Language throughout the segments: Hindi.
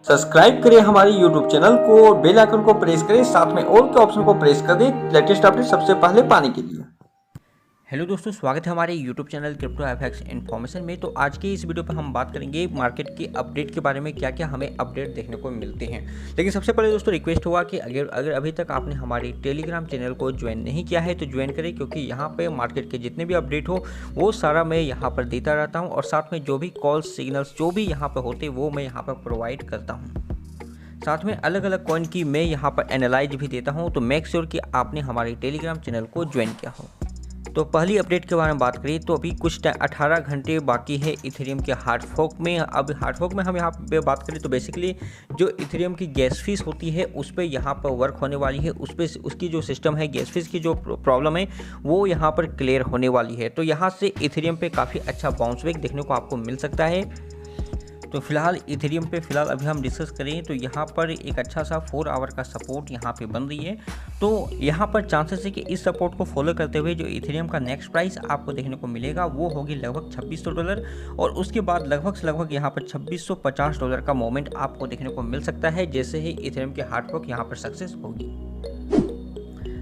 सब्सक्राइब करें हमारे YouTube चैनल को और बेल आइकन को प्रेस करें, साथ में ऑल के ऑप्शन को प्रेस कर दें लेटेस्ट अपडेट सबसे पहले पाने के लिए। हेलो दोस्तों, स्वागत है हमारे YouTube channel crypto FX information में। तो आज के इस वीडियो पर हम बात करेंगे मार्केट के अपडेट के बारे में, क्या क्या हमें अपडेट देखने को मिलते हैं। लेकिन सबसे पहले दोस्तों रिक्वेस्ट हुआ कि अगर अभी तक आपने हमारी टेलीग्राम चैनल को ज्वाइन नहीं किया है तो ज्वाइन करें, क्योंकि यहाँ पे मार्केट के जितने भी अपडेट हो वो सारा मैं यहाँ पर देता रहता हूँ और साथ में जो भी कॉल्स सिग्नल्स जो भी यहाँ पर होते वो मैं यहाँ पर प्रोवाइड करता हूँ। साथ में अलग अलग कॉइन की मैं यहाँ पर एनालाइज भी देता हूँ। तो मेक श्योर कि आपने हमारे टेलीग्राम चैनल को ज्वाइन किया हो। तो पहली अपडेट के बारे में बात करें तो अभी कुछ 18 घंटे बाकी है इथेरियम के हार्ड फोक में। अब हार्ड फोक में हम यहाँ पे बात करें तो बेसिकली जो इथेरियम की गैस फीस होती है उस पर यहाँ पर वर्क होने वाली है। उस पर उसकी जो सिस्टम है, गैस फीस की जो प्रॉब्लम है वो यहाँ पर क्लियर होने वाली है। तो यहाँ से इथेरियम पे काफ़ी अच्छा बाउंस बैक देखने को आपको मिल सकता है। तो फिलहाल इथेरियम पे अभी हम डिस्कस करें तो यहाँ पर एक अच्छा सा 4 आवर का सपोर्ट यहाँ पे बन रही है। तो यहाँ पर चांसेस है कि इस सपोर्ट को फॉलो करते हुए जो इथेरियम का नेक्स्ट प्राइस आपको देखने को मिलेगा वो होगी लगभग $2600 और उसके बाद लगभग यहाँ पर $2650 का मोमेंट आपको देखने को मिल सकता है जैसे ही इथेरियम के हार्ड फॉक यहाँ पर सक्सेस होगी।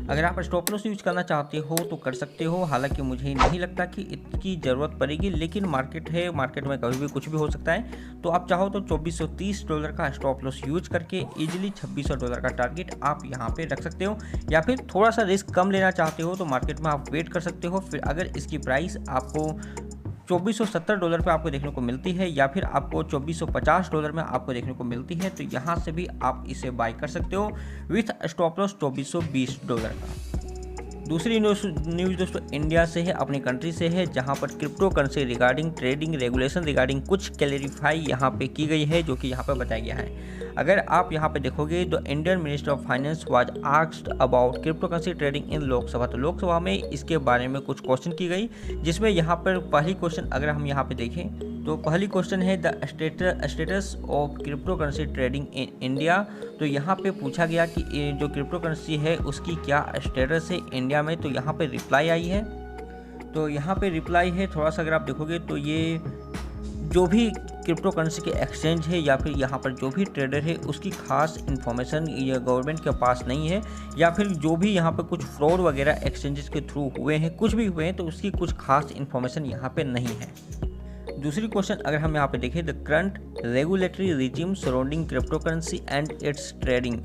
अगर आप स्टॉप लॉस यूज करना चाहते हो तो कर सकते हो, हालांकि मुझे नहीं लगता कि इसकी ज़रूरत पड़ेगी, लेकिन मार्केट है, मार्केट में कभी भी कुछ भी हो सकता है। तो आप चाहो तो $2430 का स्टॉप लॉस यूज करके इजीली $2600 का टारगेट आप यहां पे रख सकते हो, या फिर थोड़ा सा रिस्क कम लेना चाहते हो तो मार्केट में आप वेट कर सकते हो। फिर अगर इसकी प्राइस आपको $2470 पे आपको देखने को मिलती है या फिर आपको $2450 में आपको देखने को मिलती है तो यहाँ से भी आप इसे बाय कर सकते हो विथ स्टॉप लॉस $2420 का। दूसरी न्यूज़ दोस्तों इंडिया से है, अपनी कंट्री से है, जहां पर crypto currency regarding trading regulation regarding कुछ क्लैरिफाई यहां पे की गई है, जो कि यहां पे बताया गया है। अगर आप यहां पे देखोगे तो Indian minister of finance was asked about crypto currency trading in Lok Sabha. तो लोकसभा में इसके बारे में कुछ क्वेश्चन की गई, जिसमें यहाँ पर पहली क्वेश्चन अगर हम यहाँ पे देखें तो पहली क्वेश्चन है the status of crypto currency trading in India. तो यहाँ पे पूछा गया कि जो क्रिप्टो करेंसी है उसकी क्या स्टेटस है इंडिया में। तो यहाँ पे रिप्लाई आई है, तो यहाँ पे रिप्लाई है थोड़ा सा अगर आप देखोगे तो ये जो भी क्रिप्टो करेंसी के एक्सचेंज है या फिर यहाँ पर जो भी ट्रेडर है उसकी खास इन्फॉर्मेशन ये गवर्नमेंट के पास नहीं है, या फिर जो भी यहाँ पर कुछ फ्रॉड वगैरह एक्सचेंजेस के थ्रू हुए हैं, कुछ भी हुए हैं, तो उसकी कुछ खास इन्फॉर्मेशन यहाँ पे नहीं है। दूसरी क्वेश्चन अगर हम यहाँ पे देखें the current regulatory regime surrounding crypto currency and it's trading.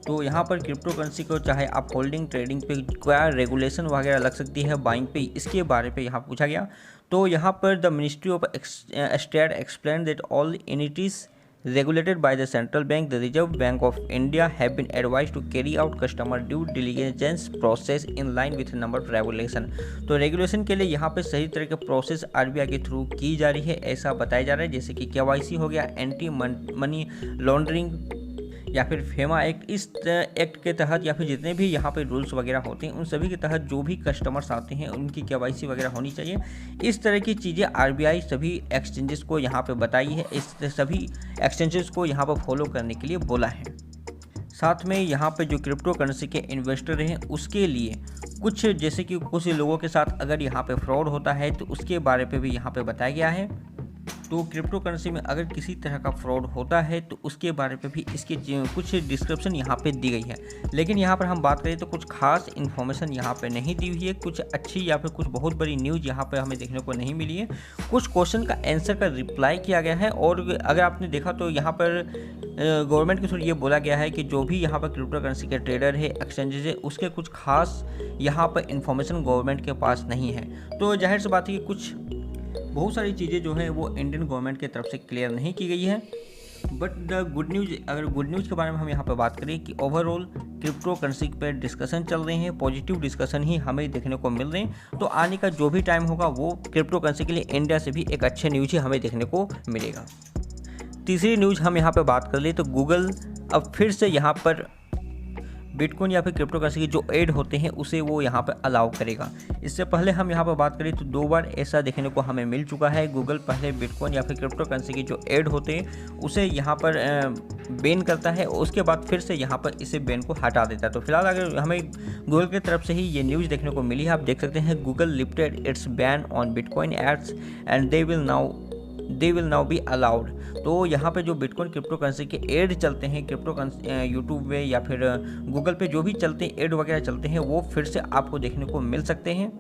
तो यहाँ पर क्रिप्टो करेंसी को चाहे आप होल्डिंग ट्रेडिंग पे क्या रेगुलेशन वगैरह लग सकती है बाइंग पे, इसके बारे पे यहाँ पूछा गया। तो यहाँ पर the ministry of state explain that all entities regulated by the central bank, the Reserve Bank of India, have been advised to carry out customer due diligence process in line with number of regulation। तो रेगुलेशन के लिए यहाँ पे सही तरह के प्रोसेस आरबीआई के थ्रू की जा रही है, ऐसा बताया जा रहा है। जैसे कि केवाईसी हो गया, एंटी मनी लॉन्ड्रिंग या फिर फेमा एक्ट, इस एक्ट के तहत या फिर जितने भी यहाँ पे रूल्स वगैरह होते हैं उन सभी के तहत जो भी कस्टमर्स आते हैं उनकी केवाईसी वगैरह होनी चाहिए। इस तरह की चीज़ें आरबीआई सभी एक्सचेंजेस को यहाँ पे बताई है, इस सभी एक्सचेंजेस को यहाँ पर फॉलो करने के लिए बोला है। साथ में यहाँ पे जो क्रिप्टो करेंसी के इन्वेस्टर हैं उसके लिए कुछ, जैसे कि कुछ लोगों के साथ अगर यहाँ पे फ्रॉड होता है तो उसके बारे पे भी यहाँ पे बताया गया है। तो क्रिप्टो करेंसी में अगर किसी तरह का फ्रॉड होता है तो उसके बारे पे भी इसके कुछ डिस्क्रिप्शन यहाँ पे दी गई है। लेकिन यहाँ पर हम बात करें तो कुछ खास इन्फॉर्मेशन यहाँ पे नहीं दी हुई है, कुछ अच्छी या फिर कुछ बहुत बड़ी न्यूज़ यहाँ पे हमें देखने को नहीं मिली है। कुछ क्वेश्चन का आंसर का रिप्लाई किया गया है और अगर आपने देखा तो यहाँ पर गवर्नमेंट के थ्रू ये बोला गया है कि जो भी यहाँ पर क्रिप्टो करेंसी के ट्रेडर है, एक्सचेंजेस है, उसके कुछ खास यहाँ पर इन्फॉर्मेशन गवर्नमेंट के पास नहीं है। तो जाहिर सी बात है कि कुछ बहुत सारी चीज़ें जो है वो इंडियन गवर्नमेंट की तरफ से क्लियर नहीं की गई है। बट द गुड न्यूज़, अगर गुड न्यूज़ के बारे में हम यहाँ पर बात करें कि ओवरऑल क्रिप्टो करेंसी पर डिस्कशन चल रहे हैं, पॉजिटिव डिस्कशन ही हमें देखने को मिल रहे हैं। तो आने का जो भी टाइम होगा वो क्रिप्टो करेंसी के लिए इंडिया से भी एक अच्छे न्यूज़ ही हमें देखने को मिलेगा। तीसरी न्यूज़ हम यहाँ पर बात कर ले तो गूगल अब फिर से यहाँ पर बिटकॉइन या फिर क्रिप्टो करेंसी के जो ऐड होते हैं उसे वो यहाँ पर अलाउ करेगा। इससे पहले हम यहाँ पर बात करें तो 2 बार ऐसा देखने को हमें मिल चुका है। गूगल पहले बिटकॉइन या फिर क्रिप्टो करेंसी के जो ऐड होते हैं उसे यहाँ पर बैन करता है और उसके बाद फिर से यहाँ पर इसे बैन को हटा देता है। तो फिलहाल अगर हमें गूगल की तरफ से ही ये न्यूज़ देखने को मिली है, आप देख सकते हैं Google lifted its ban on bitcoin ads and they will now they will now be allowed. तो यहाँ पे जो बिटकॉइन क्रिप्टो करेंसी के एड चलते हैं यूट्यूब में या फिर गूगल पे जो भी चलते हैं एड वगैरह चलते हैं वो फिर से आपको देखने को मिल सकते हैं।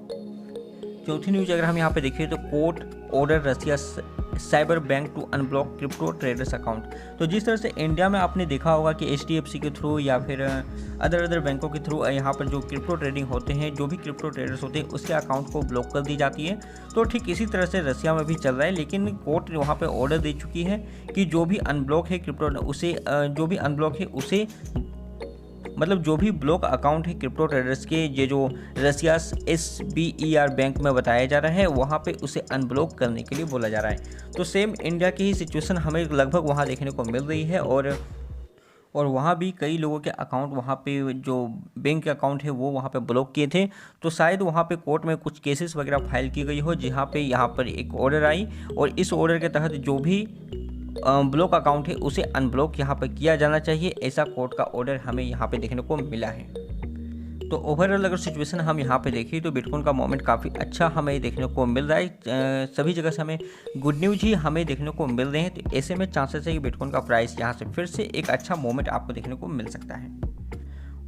चौथी न्यूज अगर हम यहाँ पे देखें तो court order Russia cyber bank to unblock crypto traders account. तो जिस तरह से इंडिया में आपने देखा होगा कि HDFC के थ्रू या फिर अदर बैंकों के थ्रू यहाँ पर जो क्रिप्टो ट्रेडिंग होते हैं, जो भी क्रिप्टो ट्रेडर्स होते हैं उसके अकाउंट को ब्लॉक कर दी जाती है। तो ठीक इसी तरह से रसिया में भी चल रहा है, लेकिन कोर्ट वहाँ पर ऑर्डर दे चुकी है कि जो भी अनब्लॉक है क्रिप्टो उसे मतलब जो भी ब्लॉक अकाउंट है क्रिप्टो ट्रेडर्स के ये जो रसिया SBER बैंक में बताया जा रहा है वहाँ पे उसे अनब्लॉक करने के लिए बोला जा रहा है। तो सेम इंडिया की ही सिचुएशन हमें लगभग वहाँ देखने को मिल रही है और वहाँ भी कई लोगों के अकाउंट वहाँ पे जो बैंक के अकाउंट है वो वहाँ पे ब्लॉक किए थे। तो शायद वहाँ पे कोर्ट में कुछ केसेस वगैरह फाइल की गई हो जहाँ पे यहाँ पर एक ऑर्डर आई और इस ऑर्डर के तहत जो भी ब्लॉक अकाउंट है उसे अनब्लॉक यहाँ पर किया जाना चाहिए, ऐसा कोर्ट का ऑर्डर हमें यहाँ पे देखने को मिला है। तो ओवरऑल अगर सिचुएशन हम यहाँ पे देखें तो बिटकॉइन का मोमेंट काफ़ी अच्छा हमें देखने को मिल रहा है। सभी जगह से हमें गुड न्यूज ही हमें देखने को मिल रहे हैं। तो ऐसे में चांसेस है कि बिटकॉइन का प्राइस यहाँ से फिर से एक अच्छा मोमेंट आपको देखने को मिल सकता है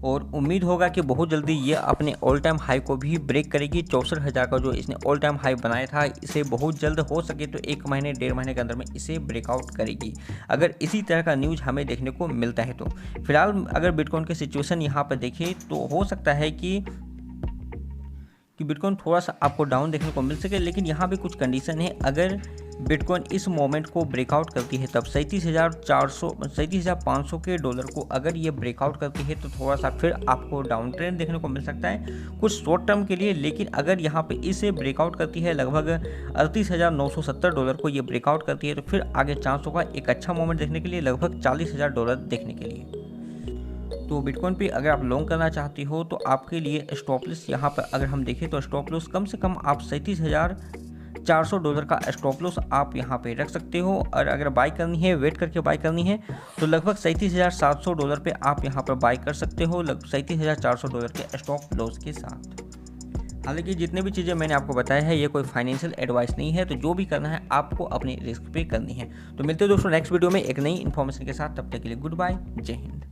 और उम्मीद होगा कि बहुत जल्दी ये अपने ऑल टाइम हाई को भी ब्रेक करेगी। 64,000 का जो इसने ऑल टाइम हाई बनाया था इसे बहुत जल्द हो सके तो 1 महीने 1.5 महीने के अंदर में इसे ब्रेकआउट करेगी, अगर इसी तरह का न्यूज़ हमें देखने को मिलता है। तो फिलहाल अगर बिटकॉइन की सिचुएशन यहाँ पर देखें तो हो सकता है कि बिटकॉइन थोड़ा सा आपको डाउन देखने को मिल सके, लेकिन यहाँ भी कुछ कंडीशन है। अगर बिटकॉइन इस मोमेंट को ब्रेकआउट करती है तब 37,500 के डॉलर को अगर ये ब्रेकआउट करती है तो थोड़ा सा फिर आपको डाउन ट्रेंड देखने को मिल सकता है कुछ शॉर्ट टर्म के लिए। लेकिन अगर यहाँ पे इसे ब्रेकआउट करती है लगभग 38,970 डॉलर को ये ब्रेकआउट करती है तो फिर आगे चांस होगा एक अच्छा मोमेंट देखने के लिए, लगभग 40,000 डॉलर देखने के लिए। तो बिटकॉइन पे अगर आप लॉन्ग करना चाहते हो तो आपके लिए स्टॉप लॉस यहाँ पर अगर हम देखें तो स्टॉप लॉस कम से कम आप 37,400 डॉलर का स्टॉप लॉस आप यहाँ पे रख सकते हो। और अगर बाई करनी है, वेट करके बाई करनी है तो लगभग 37,700 डॉलर पे आप यहाँ पर बाई कर सकते हो, लगभग 37,400 डॉलर के स्टॉप लॉस के साथ। हालांकि जितने भी चीज़ें मैंने आपको बताया है ये कोई फाइनेंशियल एडवाइस नहीं है, तो जो भी करना है आपको अपनी रिस्क पे करनी है। तो मिलते हैं दोस्तों नेक्स्ट वीडियो में एक नई इन्फॉर्मेशन के साथ, तब तक के लिए गुड बाय, जय हिंद।